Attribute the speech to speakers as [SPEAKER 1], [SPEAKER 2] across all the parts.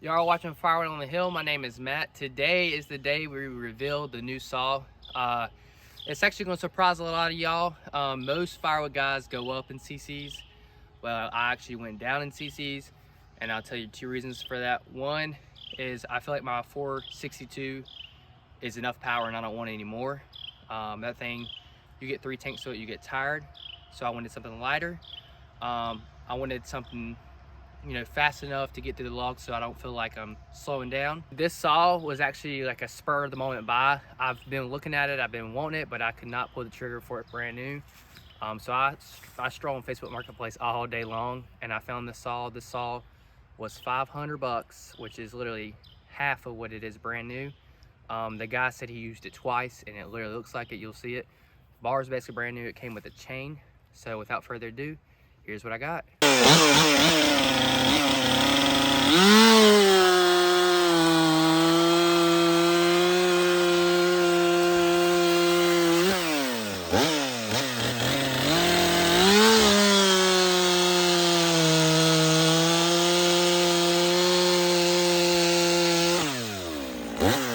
[SPEAKER 1] Y'all are watching Firewood on the Hill. My name is Matt. Today is the day we reveal the new saw. It's actually going to surprise a lot of y'all. Most Firewood guys go up in CCs. Well, I actually went down in CCs, and I'll tell you two reasons for that. One is I feel like my 462 is enough power and I don't want any more. That thing, you get 3 tanks to it, you get tired. So I wanted something lighter. I wanted something fast enough to get through the logs so I don't feel like I'm slowing down. This saw was actually like a spur of the moment buy. I've been looking at it, I've been wanting it, but I could not pull the trigger for it brand new. So I stroll on Facebook Marketplace all day long and I found this saw. This saw was 500 bucks, which is literally half of what it is brand new. The guy said he used it twice and it literally looks like it. You'll see it. Bar is basically brand new. It came with a chain. So without further ado, here's what I got.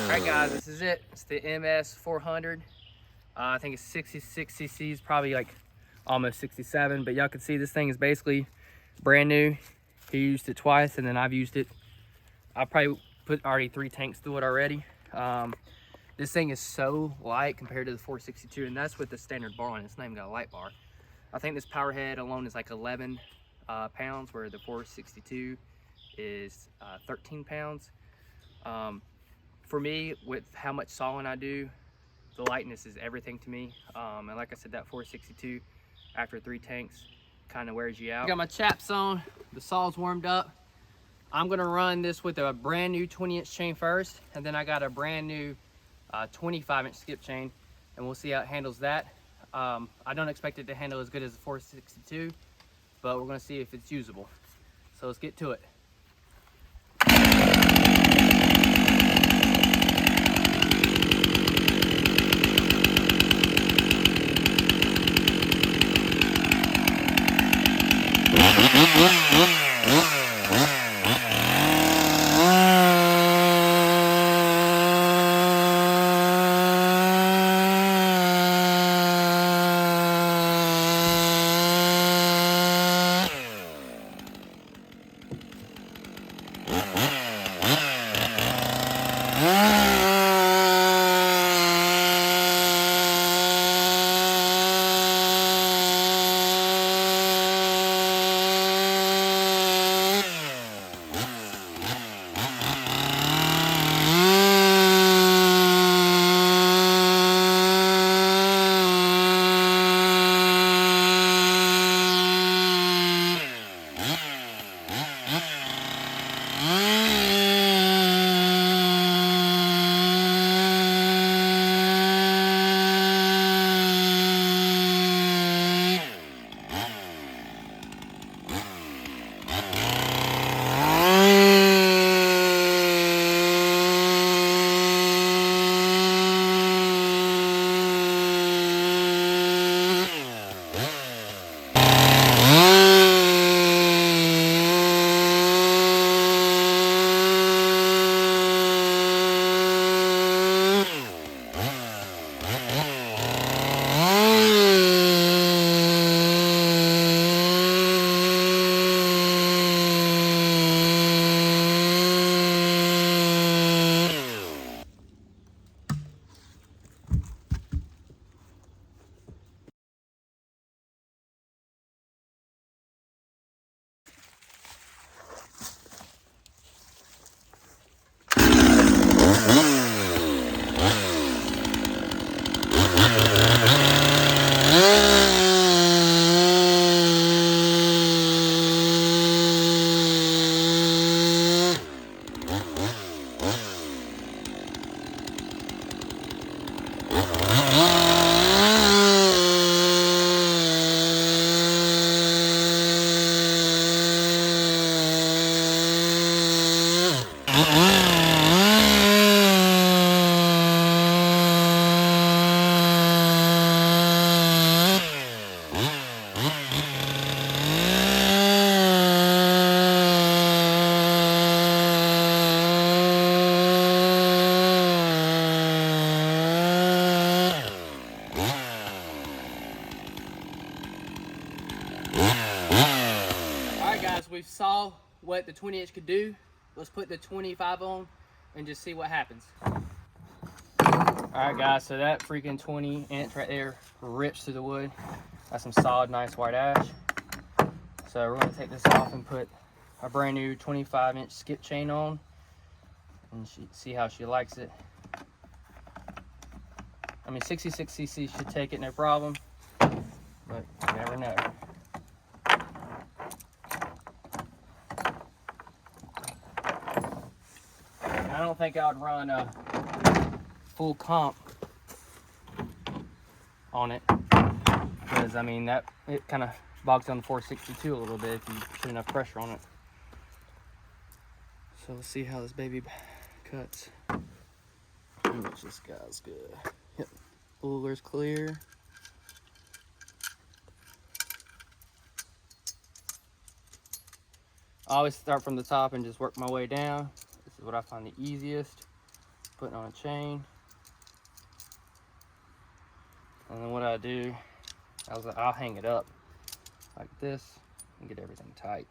[SPEAKER 1] Alright guys, this is it. It's the MS 400. I think it's 66 cc's, probably like almost 67, but y'all can see this thing is basically brand new. He used it twice and then I've used it. I probably put already 3 tanks through it already. This thing is so light compared to the 462, and that's with the standard bar on it. It's not even got a light bar. I think this power head alone is like 11 pounds, where the 462 is 13 pounds. For me, with how much sawing I do, the lightness is everything to me. And like I said, that 462 after 3 tanks kind of wears you out. I got my chaps on, the saw's warmed up. I'm gonna run this with a brand new 20-inch chain first, and then I got a brand new 25-inch skip chain, and we'll see how it handles that. I don't expect it to handle as good as the 462, but we're gonna see if it's usable. So let's get to it. we saw what the 20-inch could do, let's put the 25 on and just see what happens. Alright guys, so that freaking 20-inch right there rips through the wood. That's some solid, nice white ash. So we're going to take this off and put a brand new 25-inch skip chain on and see how she likes it. I mean, 66cc should take it no problem, but you never know. I don't think I would run a full comp on it, because I mean that it kind of bogs down the 462 a little bit if you put enough pressure on it. So let's see how this baby cuts. How much this guy's good. Yep, Bowler's clear. I always start from the top and just work my way down. This is what I find the easiest. Putting on a chain. And then what I do, I'll hang it up like this and get everything tight.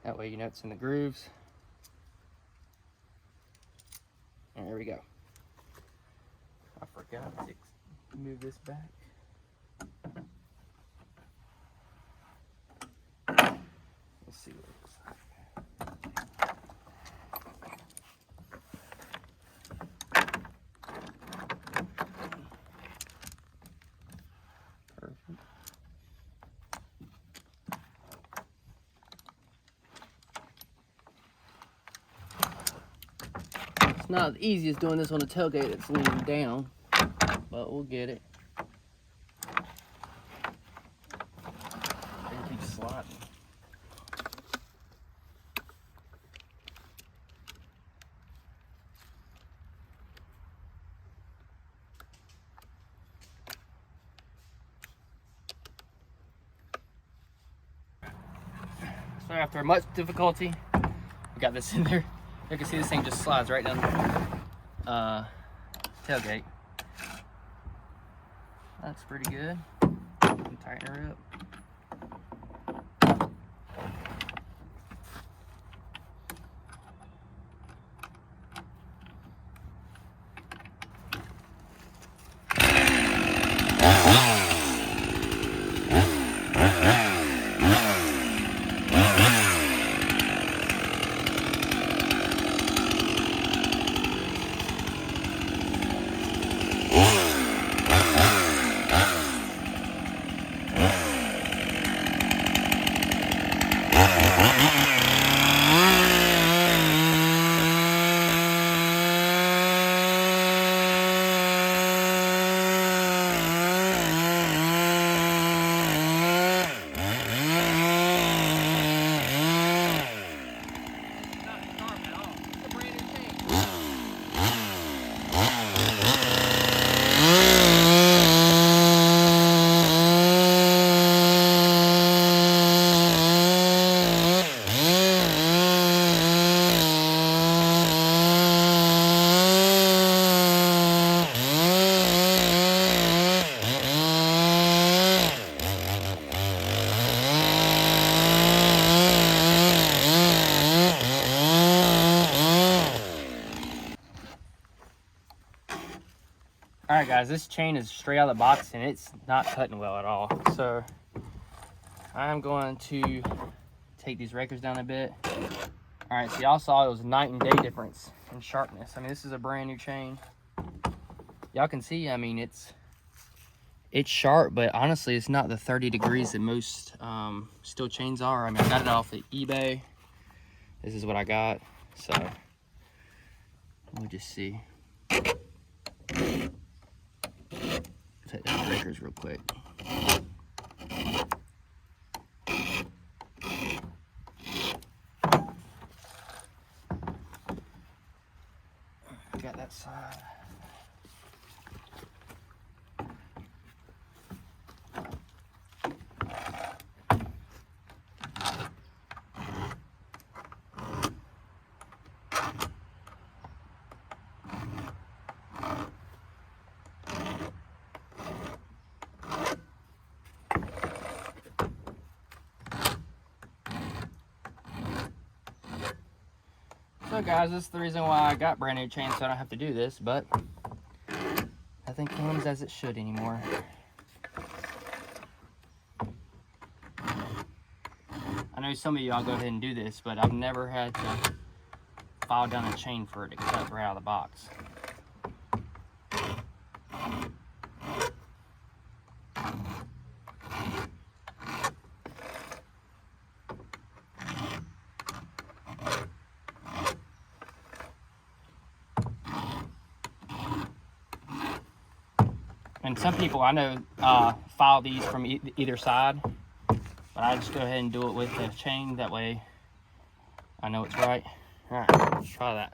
[SPEAKER 1] That way you know it's in the grooves. And there we go. I forgot to move this back. Let's see what it looks like. Perfect. It's not the easiest doing this on a tailgate that's leaning down, but we'll get it. It keeps sliding. So after much difficulty, we got this in there. You can see this thing just slides right down the tailgate. That's pretty good. Tighten her up. Alright guys, this chain is straight out of the box and it's not cutting well at all. So I'm going to take these rakers down a bit. Alright, so y'all saw it was night and day difference in sharpness. I mean, this is a brand new chain. Y'all can see, I mean, it's sharp, but honestly, it's not the 30 degrees that most steel chains are. I mean, I got it off of eBay. This is what I got. So let me just see. Take those breakers real quick. Got that side. So guys, this is the reason why I got brand new chains, so I don't have to do this, but nothing comes as it should anymore. I know some of y'all go ahead and do this, but I've never had to file down a chain for it to cut right out of the box. And some people I know file these from either side, but I just go ahead and do it with the chain. That way I know it's right. All right, let's try that.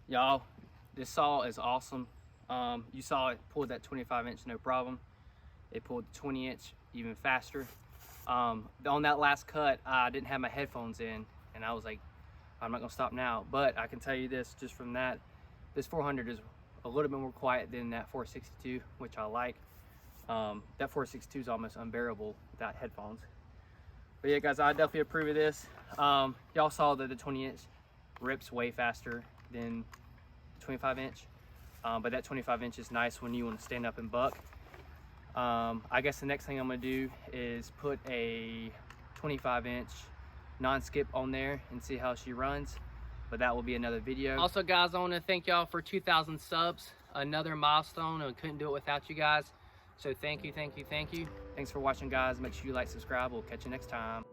[SPEAKER 1] Y'all, this saw is awesome. You saw it pulled that 25-inch no problem. It pulled the 20-inch even faster. On that last cut, I didn't have my headphones in, and I was like, I'm not gonna stop now. But I can tell you this, just from that, this 400 is a little bit more quiet than that 462, which I like. That 462 is almost unbearable without headphones. But yeah, guys, I definitely approve of this. Y'all saw that the 20-inch rips way faster than 25-inch, but that 25-inch is nice when you want to stand up and buck. I guess the next thing I'm going to do is put a 25-inch non-skip on there and see how she runs, but that will be another video. Also guys, I want to thank y'all for 2,000 subs, another milestone, and couldn't do it without you guys, so thank you. Thanks for watching, guys. Make sure you like, subscribe. We'll catch you next time.